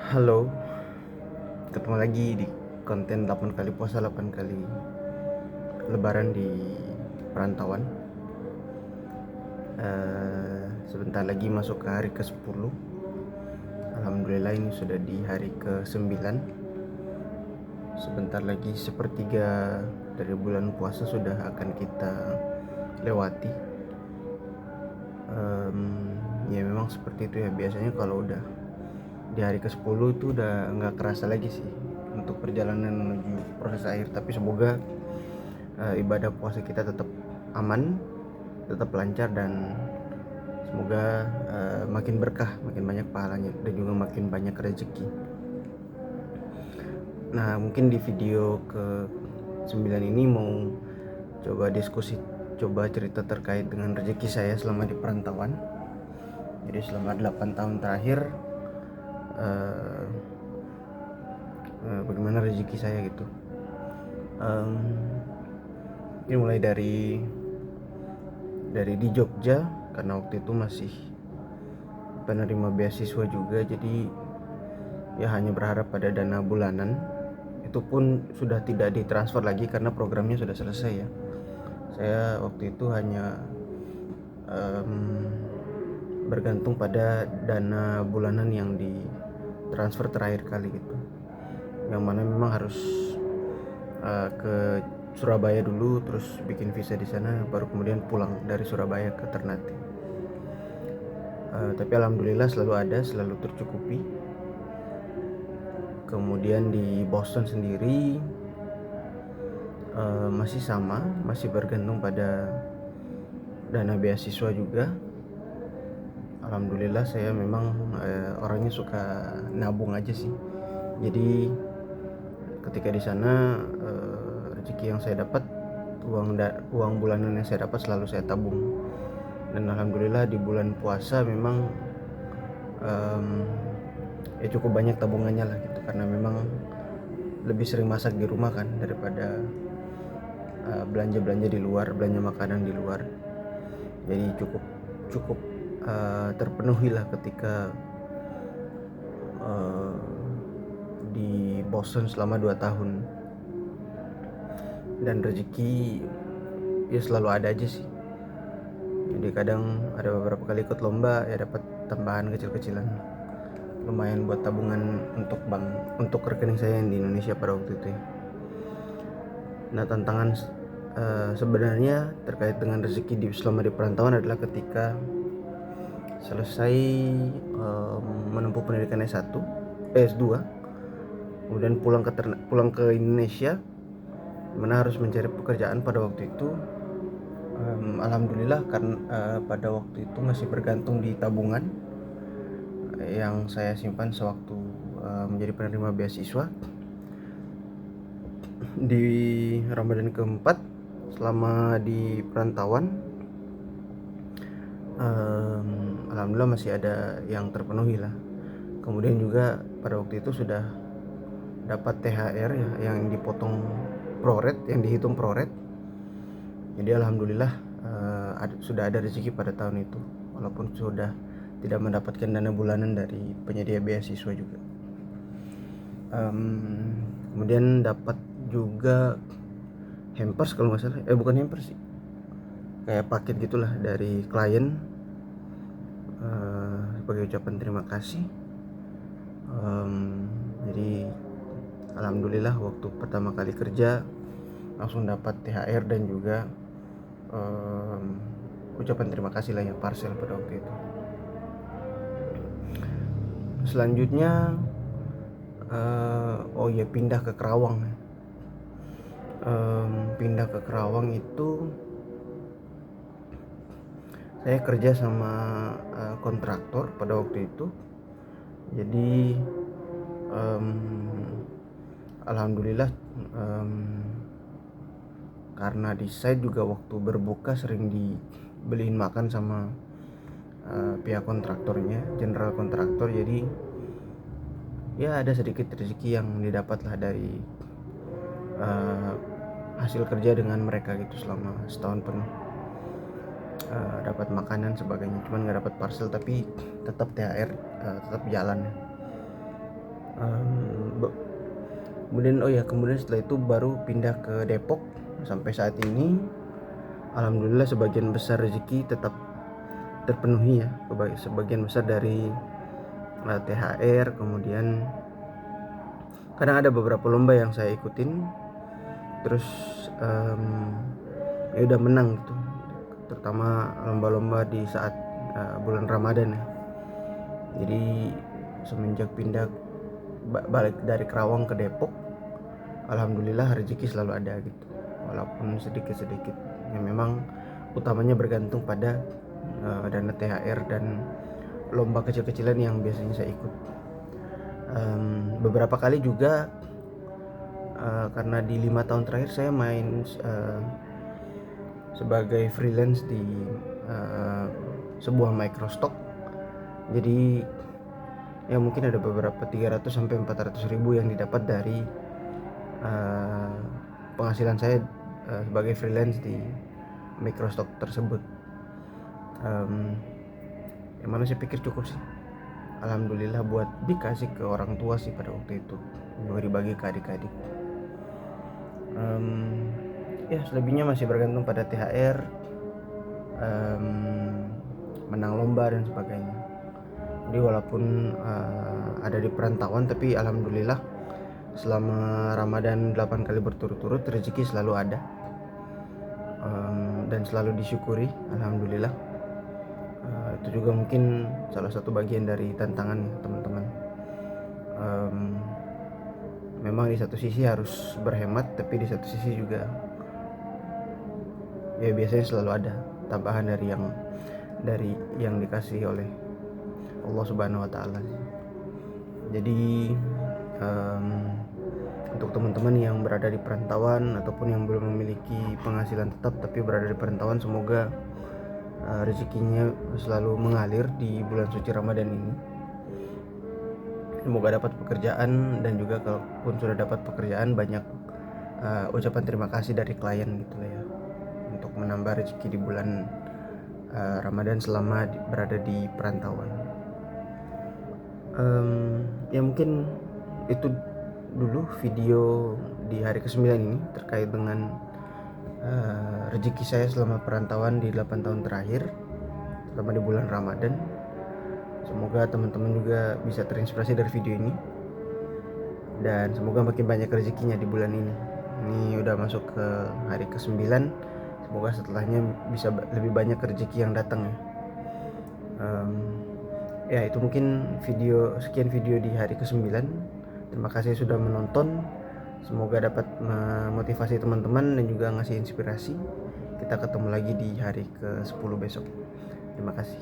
Halo, ketemu lagi di konten 8 kali puasa 8 kali lebaran di perantauan. Sebentar lagi masuk ke hari ke-10. Alhamdulillah ini sudah di hari ke-9. Sebentar lagi sepertiga dari bulan puasa sudah akan kita lewati. Ya memang seperti itu ya, biasanya kalau udah di hari ke-10 itu udah nggak kerasa lagi sih untuk perjalanan menuju proses akhir. Tapi semoga ibadah puasa kita tetap aman, tetap lancar, dan semoga makin berkah, makin banyak pahalanya, dan juga makin banyak rezeki. Nah, mungkin di video ke-9 ini mau coba diskusi, coba cerita terkait dengan rezeki saya selama di perantauan. Jadi selama 8 tahun terakhir, bagaimana rezeki saya gitu. Ini mulai dari di Jogja, karena waktu itu masih penerima beasiswa juga, jadi ya hanya berharap pada dana bulanan. Itu pun sudah tidak ditransfer lagi karena programnya sudah selesai ya. Saya waktu itu hanya bergantung pada dana bulanan yang ditransfer terakhir kali gitu, yang mana memang harus ke Surabaya dulu, terus bikin visa di sana, baru kemudian pulang dari Surabaya ke Ternate. Tapi alhamdulillah selalu tercukupi. Kemudian di Boston sendiri masih sama, masih bergantung pada dana beasiswa juga. Alhamdulillah saya memang orangnya suka nabung aja sih. Jadi ketika di sana rezeki yang saya dapat, uang bulanan yang saya dapat selalu saya tabung. Dan alhamdulillah di bulan puasa memang ya cukup banyak tabungannya lah gitu, karena memang lebih sering masak di rumah kan daripada belanja di luar, belanja makanan di luar. Jadi cukup terpenuhi lah ketika di Boston selama 2 tahun. Dan rezeki ya selalu ada aja sih. Jadi kadang ada beberapa kali ikut lomba ya dapat tambahan kecil-kecilan, lumayan buat tabungan untuk bank, untuk rekening saya yang di Indonesia pada waktu itu ya. Nah, tantangan sebenarnya terkait dengan rezeki selama di perantauan adalah ketika selesai menempuh pendidikan S2, kemudian pulang ke Indonesia, dimana harus mencari pekerjaan pada waktu itu. Alhamdulillah karena pada waktu itu masih bergantung di tabungan yang saya simpan sewaktu menjadi penerima beasiswa. Di Ramadan keempat selama di perantauan, alhamdulillah masih ada yang terpenuhi lah. Kemudian juga pada waktu itu sudah dapat THR ya, yang dipotong proret, yang dihitung proret. Jadi alhamdulillah sudah ada rezeki pada tahun itu, walaupun sudah tidak mendapatkan dana bulanan dari penyedia beasiswa juga. Kemudian dapat juga hampers kalau nggak salah, bukan hampers sih, kayak paket gitulah dari klien sebagai ucapan terima kasih. Jadi alhamdulillah waktu pertama kali kerja langsung dapat THR dan juga ucapan terima kasih lah ya, parcel pada waktu itu. Selanjutnya pindah ke Kerawang. Pindah ke Kerawang itu saya kerja sama kontraktor pada waktu itu. Jadi alhamdulillah karena di site juga waktu berbuka sering dibeliin makan sama pihak kontraktornya, general kontraktor. Jadi ya ada sedikit rezeki yang didapat lah dari hasil kerja dengan mereka gitu selama setahun penuh. Dapat makanan sebagainya, cuman nggak dapat parcel, tapi tetap THR tetap jalan. Kemudian kemudian setelah itu baru pindah ke Depok. Sampai saat ini alhamdulillah sebagian besar rezeki tetap terpenuhi ya, sebagian besar dari THR. Kemudian kadang ada beberapa lomba yang saya ikutin, terus ya udah menang gitu, terutama lomba-lomba di saat bulan Ramadan ya. Jadi semenjak pindah balik dari Kerawang ke Depok, alhamdulillah rezeki selalu ada gitu, walaupun sedikit-sedikit ya. Memang utamanya bergantung pada dana THR dan lomba kecil-kecilan yang biasanya saya ikut. Beberapa kali juga karena di 5 tahun terakhir saya main sebagai freelance di sebuah microstock, jadi ya mungkin ada beberapa 300 sampai 400 ribu yang didapat dari penghasilan saya sebagai freelance di microstock tersebut. Yang mana saya pikir cukup sih, alhamdulillah, buat dikasih ke orang tua sih pada waktu itu, juga dibagi ke adik-adik. Ya selebihnya masih bergantung pada THR, menang lomba dan sebagainya. Jadi walaupun ada di perantauan, tapi alhamdulillah selama Ramadan 8 kali berturut-turut rezeki selalu ada, dan selalu disyukuri, alhamdulillah. Itu juga mungkin salah satu bagian dari tantangan ya teman-teman. Memang di satu sisi harus berhemat, tapi di satu sisi juga ya biasanya selalu ada tambahan dari yang dikasih oleh Allah Subhanahu wa Ta'ala. Jadi untuk teman-teman yang berada di perantauan ataupun yang belum memiliki penghasilan tetap tapi berada di perantauan, semoga rezekinya selalu mengalir di bulan suci Ramadan ini. Semoga dapat pekerjaan, dan juga kalaupun sudah dapat pekerjaan, banyak ucapan terima kasih dari klien gitu ya, untuk menambah rezeki di bulan Ramadan selama berada di perantauan. Ya mungkin itu dulu video di hari ke-9 ini terkait dengan rezeki saya selama perantauan di 8 tahun terakhir, selama di bulan Ramadan. Semoga teman-teman juga bisa terinspirasi dari video ini, dan semoga makin banyak rezekinya di bulan ini. Ini udah masuk ke hari ke-9, semoga setelahnya bisa lebih banyak rezeki yang datang ya. Ya itu mungkin sekian video di hari ke-9. Terima kasih sudah menonton. Semoga dapat memotivasi teman-teman dan juga ngasih inspirasi. Kita ketemu lagi di hari ke-10 besok. Terima kasih.